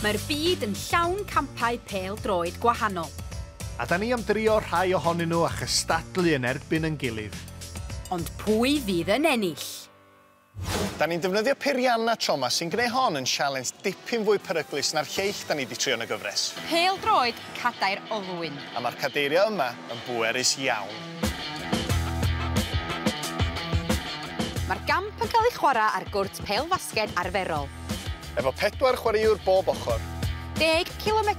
Mae'r byd yn llawn campau pêl-droed gwahanol. A da ni am drio rhai ohonyn nhw a chystadlu yn erbyn yn gilydd. Ond pwy fydd yn ennill? Da ni'n defnyddio peirianna tro 'ma sy'n gwneud hon yn sialens dipyn fwy peryglus na'r lleill da ni wedi trio yn y gyfres. Pêl-droed Cadair Olwyn. A mae'r cadeirio yma yn bwerus iawn. Mae'r gamp yn cael ei chwarae ar gwrt pêl-fasged arferol. Efo 4 chwaraewr bob ochr. 10 km/h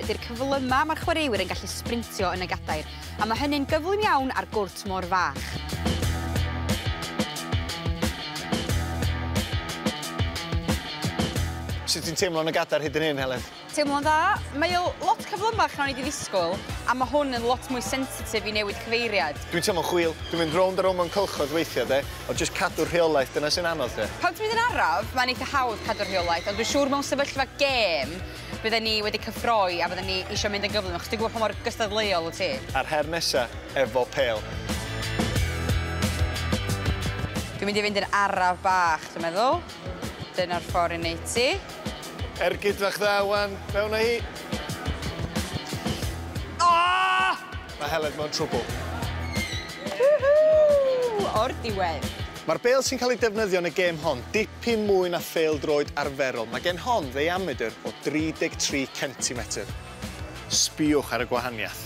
ydy'r cyflyma mae'r chwaraewyr yn gallu sprintio yn y gadair, a mae hynny'n gyflym iawn ar gwrt mor fach. Sut ti'n teimlo yn y gadair hyd yn hyn, Heledd? Teimlo'n dda. Mae o lot cyflymach na o'n i wedi ddisgwyl, a mae hwn yn lot mwy sensitif i newid cyfeiriad. Dwi'n teimlo'n chwil. Dwi'n mynd rownd a rownd mewn cylchoedd weithiau, de, o jyst cadw'r rheolaeth, dyna sy'n anodd, de. Pan ti'n mynd yn araf, mae'n eitha hawdd cadw'r rheolaeth, ond dwi'n siŵr mewn sefyllfa gêm, bydden ni wedi cyffroi a bydden ni eisiau mynd yn gyflym, achos dwi'n gwybod pa mor gystadleuol wyt ti. A'r her nesa, efo pêl. Dwi'n mynd i fynd yn araf bach, dwi'n meddwl. Dyna'r ffordd i wneud ti. Ergyd fach dda, wan, mewn â hi. Mae Heledd mewn trwbl. O'r diwedd. Mae'r bêl sy'n cael ei defnyddio yn y gêm hon dipyn mwy na phêl-droed arferol. Mae gen hon ddeiamedr o 33 cm. Sbiwch ar y gwahaniaeth.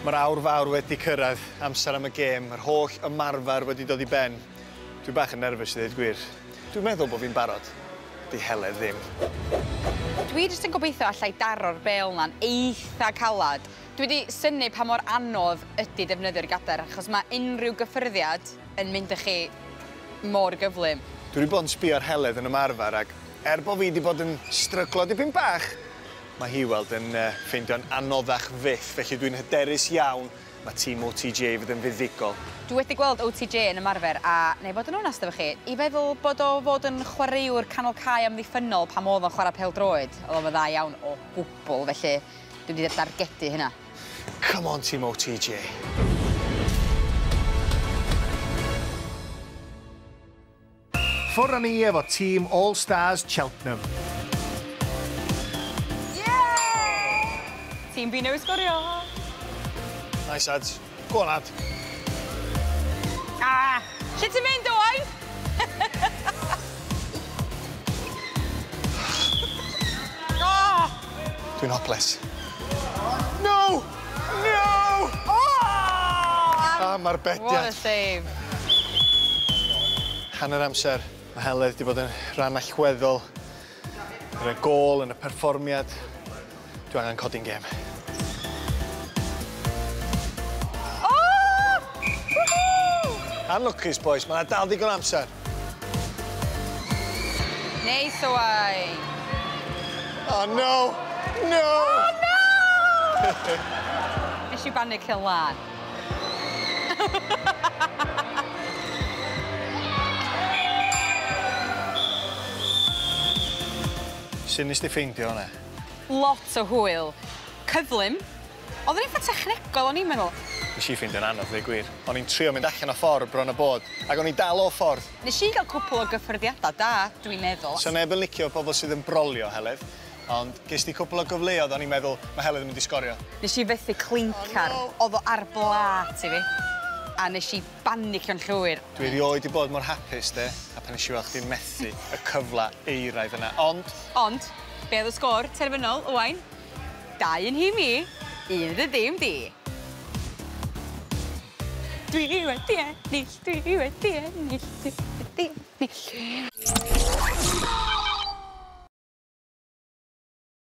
Mae'r awr fawr wedi cyrraedd, amser am y gêm, yr holl ymarfer wedi dod i ben. Dwi bach yn nerfus i ddweud gwir. Dwi'n meddwl bod fi'n barod. Di Heledd ddim. Dwi jyst yn gobeithio allai daro'r bêl na'n eitha calad. Dwi wedi synnu pa mor anodd ydy defnyddio'r gadair, achos mae unrhyw gyffyrddiad yn mynd â chi mor gyflym. Dwi wedi bod yn sbio ar Heledd yn ymarfer, ac bod fi wedi bod yn stryglo dipyn bach, mae hi weld yn ffeindio'n anoddach fyth, felly dwi'n hyderus iawn mae tîm OTJ fydd yn fuddigol. Dwi wedi gweld OTJ yn ymarfer, a neu bod yn onest efo chi, i feddwl bod o fod yn chwaraewr canol cae amddiffynol pan oedd o'n chwarae pêl-droed, oedd o'n dda iawn o gwbl, felly dwi wedi dargedu hynna. Come on, tîm OTJ. Ffwrdd ni efo tîm All-Stars Cheltenham. Tîm fi newydd sgorio. Nice, lads. Go on, lad. Lle ti'n mynd, Owain? Dwi'n hopeless. No! No! Mae'r bediad. What a save. Hanner amser, mae Heledd wedi bod yn rhan allweddol yn y gôl, yn y perfformiad. Dwi angen codi'n gêm. Unluckies, boys. Mae'na dal digon amser. Neis, Owain. Oh, no! No! Oh, no! Nes i bannu kill lan. Sut nes di ffeindio hwnna? Lot o hwyl. Cyflym. Oedd yn eitha technegol, o'n i'n meddwl. Nes i ffeindio'n anodd, ddweud gwir. O'n i'n trio mynd allan o ffordd bron y bod, ac o'n i dal o ffordd. Nes i gael cwpl o gyffyrddiadau da, dwi'n meddwl. So neb yn licio pobl sydd yn brolio, Heledd. Ond ges di cwpl o gyfleoedd, o'n i'n meddwl, mae Heledd yn mynd i sgorio. Nes i fethu clincar. Oedd o ar blat i fi. A nes i banicio'n llwyr. Dwi erioed i bod mor hapus, de, a pan nes i weld chdi'n methu y cyfla euraidd yna. Ond, be oedd y sgôr terfynol, Owain? 2 yn hi mi, 1 dy dim di. Dwi wedi ennill, dwi wedi ennill, dwi wedi ennill.